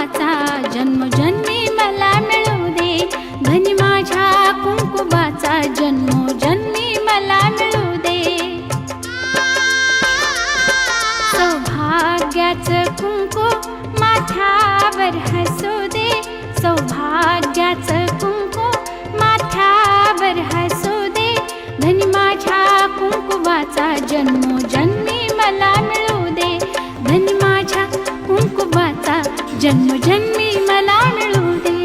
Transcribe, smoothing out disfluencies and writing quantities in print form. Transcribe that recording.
कुंकुवाचा जन्मोजन्मी मला मिळू दे, धनी माझ्या कुंकुवाचा जन्मोजन्मी मला मिळू दे. सौभाग्याचं कुंकू माथ्यावर हसू दे, सौभाग्याचं कुंकू माथ्यावर हसू दे, धनी माझ्या कुंकुवाचा जन्मोजन्मी मला मिळू दे, धनी माझ्या कुंकुवाचा जन्मोजन्मी मला मिळू दे.